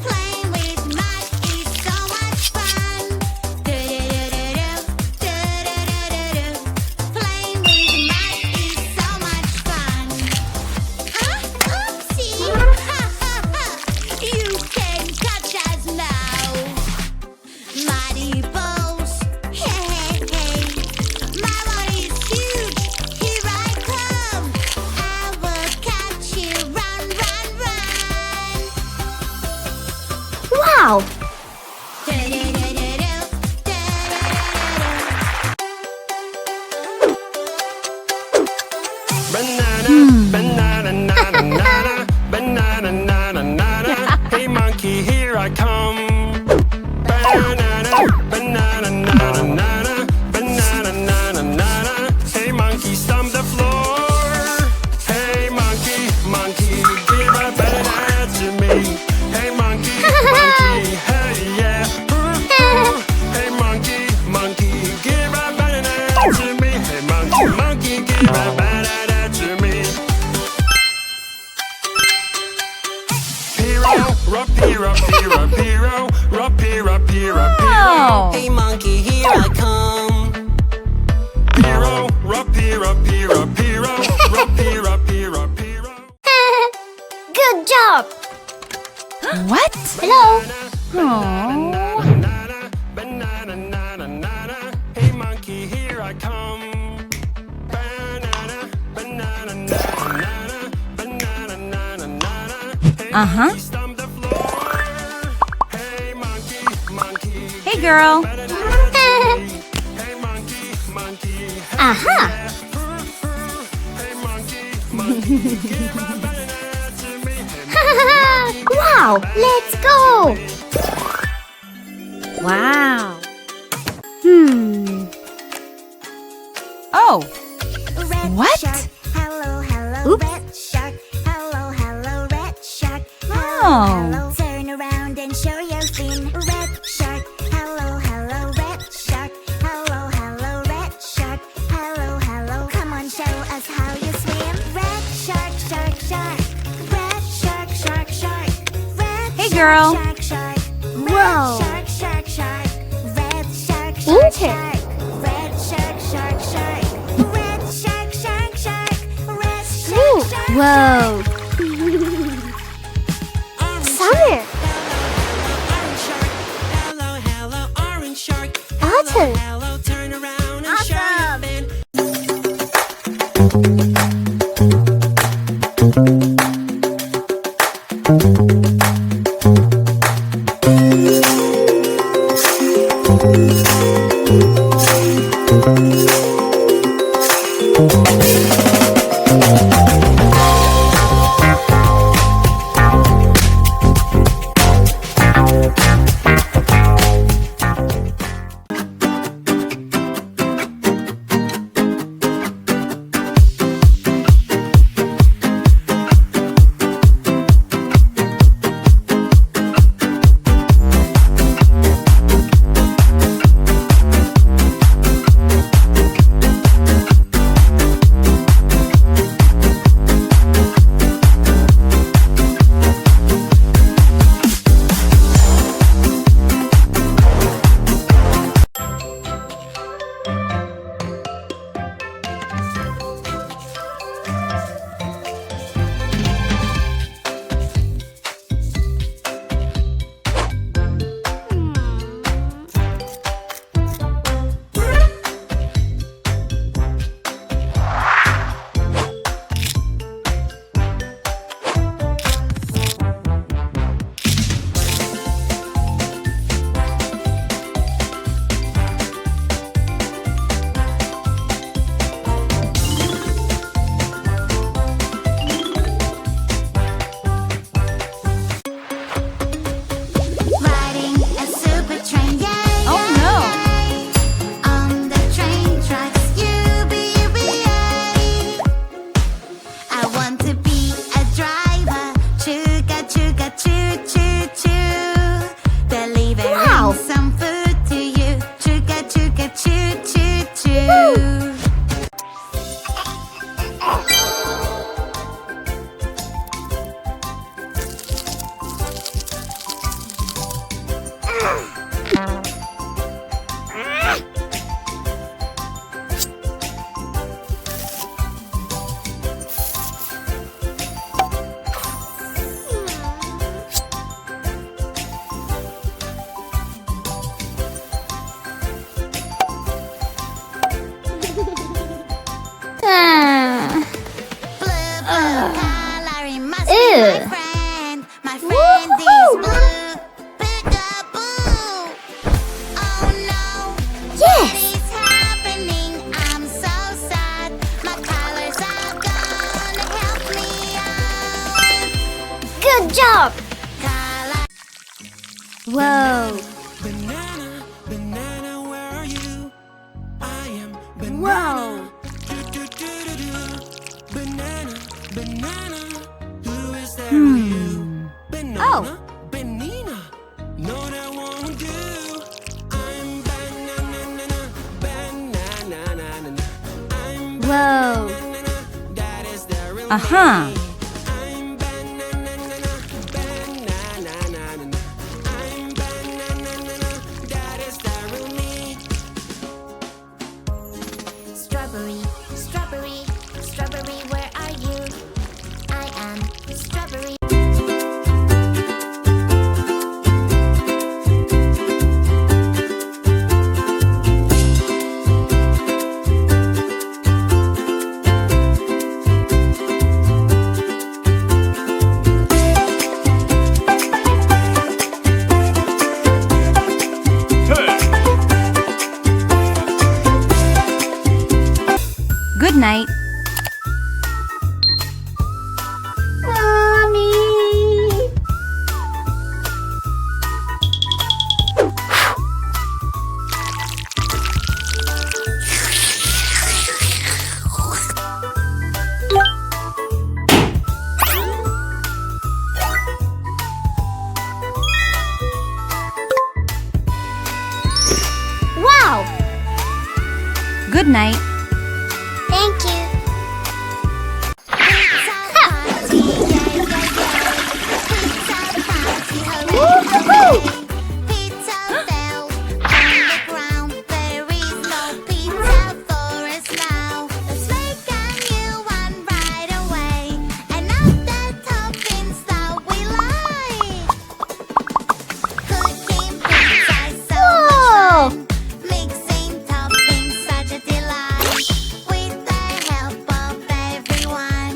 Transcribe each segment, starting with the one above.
Playing with mud is so much fun. Playing with mud is so much fun. Oopsie! You can catch us now. Muddy balls, hey, hey, hey. My one is huge, here I come. I will catch you, run, run, run. Wow! Banana, banana, nana, banana, nana, nana. Hey monkey, here I come. Banana, banana, nana, nana, banana, nana, nana. Hey monkey, stomp the floor. Hey monkey, monkey, give a banana to me. Hey monkey, monkey, hey yeah. Hey monkey, monkey, give a banana to me. Hey monkey, monkey, give a banana to me. Piro, piro, piro, piro, piro, piro, piro. Hey monkey, here I come. Piro, piro, piro, piro, piro, piro, piro. Good job! What? Hello? Aww. Banana, banana, banana. Hey monkey, here I come. Banana, banana, banana, banana, banana, banana. Uh-huh. Stomp the floor. Hey monkey, monkey. Hey, girl. Hey monkey, monkey. Aha! Hey monkey, monkey. Give a banana to me. Hey monkey, Wow! Let's go! Wow. Oh, Red What? shark, hello, hello, Oops. red shark, hello, hello, red shark. Hello, Oh. hello, turn around and show your fin. Red shark, hello, hello, red shark. Hello, hello, red shark. Hello, hello, come on, show us how you swim. Red shark, shark, shark. Red shark, shark, shark. Red Hey, shark, girl. Shark, shark. Red Whoa. shark, shark, shark. Red shark, shark, Inter- shark. Red shark, shark, shark. Red shark, shark, shark. Red shark, Ooh, shark, whoa! Summer! Hello, hello, orange shark. Autumn! Hello, turn around and show your fin. My friend is blue. Peekaboo. Oh no. Yes. What is happening? I'm so sad. My colors are gonna help me out. Good job. Color. Whoa. Banana, banana, where are you? I am banana. Whoa. Banana, banana, who is there with you? Banana, banana, no that won't do. I'm banana, banana, I'm Whoa. banana, that is there with Uh-huh. I'm banana, banana, I'm banana, that is there with me. Strawberry, strawberry, strawberry, where are you? I am strawberry. Good night. Mommy. Wow. Good night. Thank you. Pizza party, yeah, yeah, yeah. Pizza party, hooray. Woo-hoo-hoo. Pizza fell on the ground. There is no pizza for us now. Let's make a new one right away. And add the toppings that we like. Cooking pizza is so Whoa. much fun. Mixing toppings, such a delight. With the help of everyone,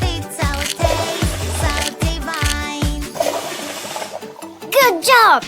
pizza tastes so divine. Good job.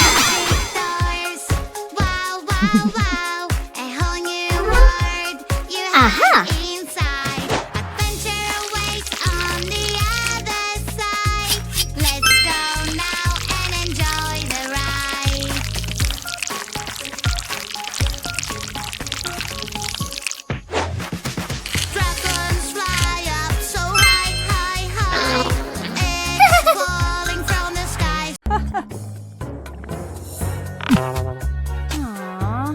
Doors, wow, wow, wow, a whole new world you Aha. have inside. Adventure awaits on the other side. Let's go now and enjoy the ride. Dragons fly up so high, high, high. It's falling from the sky. Aww.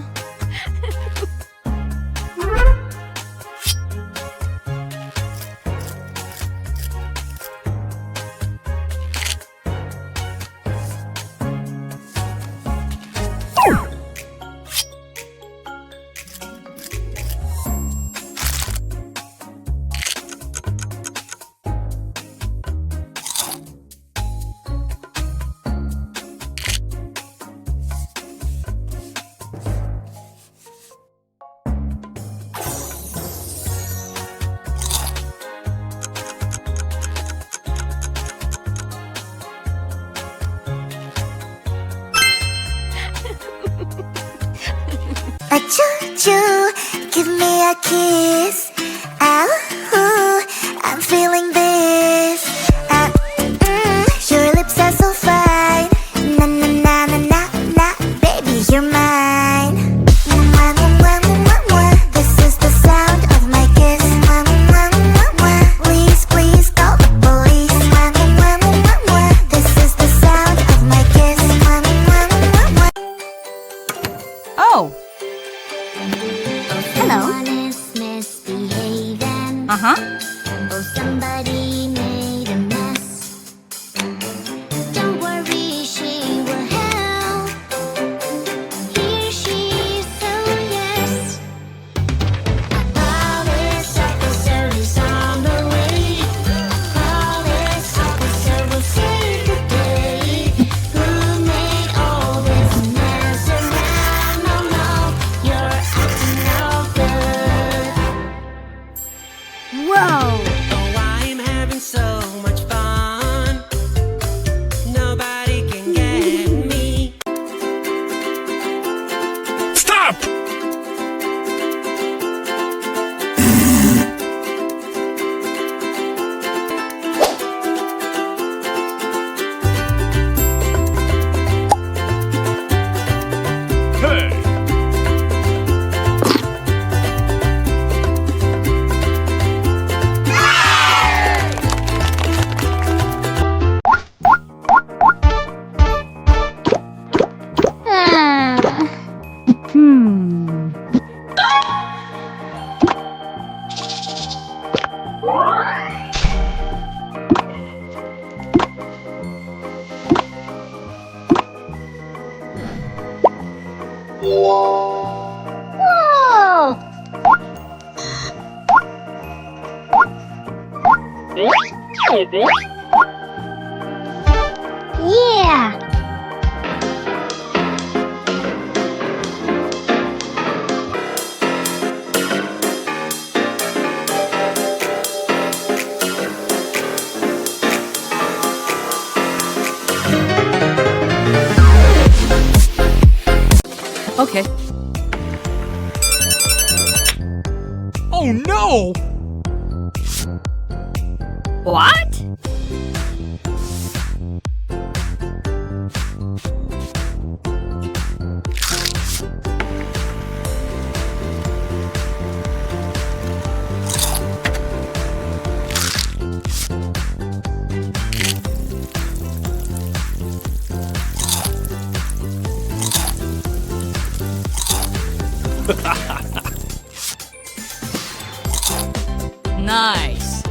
a choo-choo, give me a kiss. Ow, ooh, I'm feeling this. Your lips are so fine. Na na na na na na, baby, you're mine. Mwah, mwah, mwah, mwah, mwah. This is the sound of my kiss. Mwah, mwah, mwah, mwah. Please, please call the police. Mwah, mwah, mwah, mwah, mwah. This is the sound of my kiss. Mwah, mwah, mwah, mwah. Oh. Hello. Someone is misbehaving. Uh-huh. Oh, somebody made a mess. Don't worry, she will help. Here she is, oh yes. Police officer is on the way. Police officer will save the day. Who made all this mess around? No, no, you're acting no good. Whoa. Oh, I'm having so much fun. Nobody can get me. Stop! Hey! Hmm. Whoa. Yeah. Okay. Oh no! What? Nice.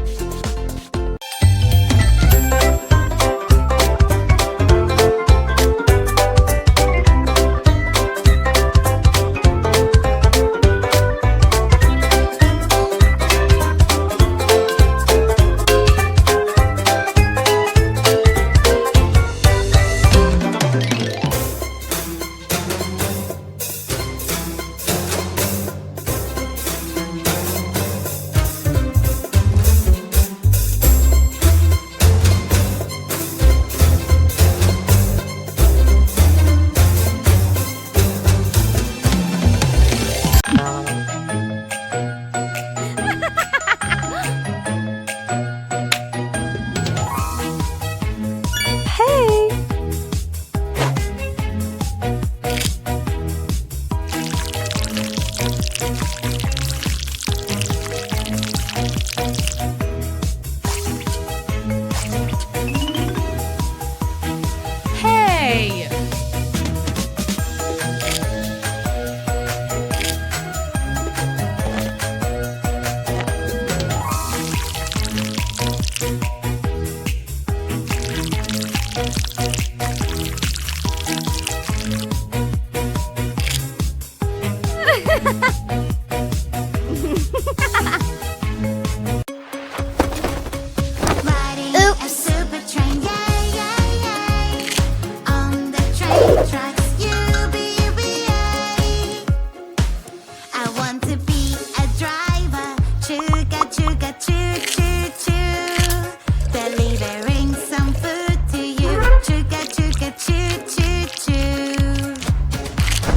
choo choo choo.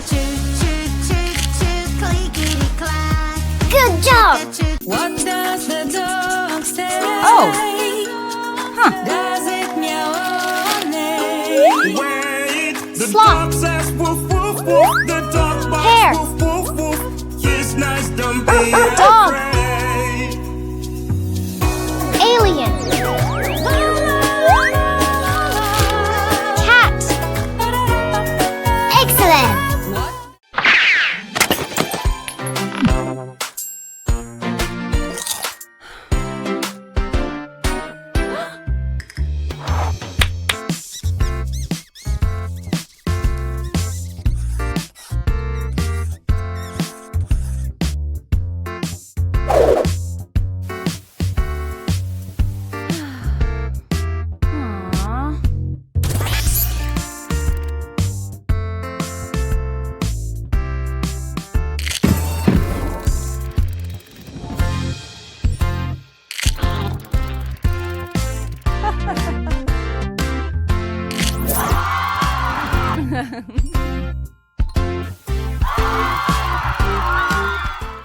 Choo choo choo choo. Stop! What does the dog say? Oh. Huh. Does it meow or neigh? Wait, the Sloth. dog says woof woof woof. The dog barks Hare. woof woof woof. Yes, nice, don't be Dog. afraid. Alien. Cat. Excellent. Aw.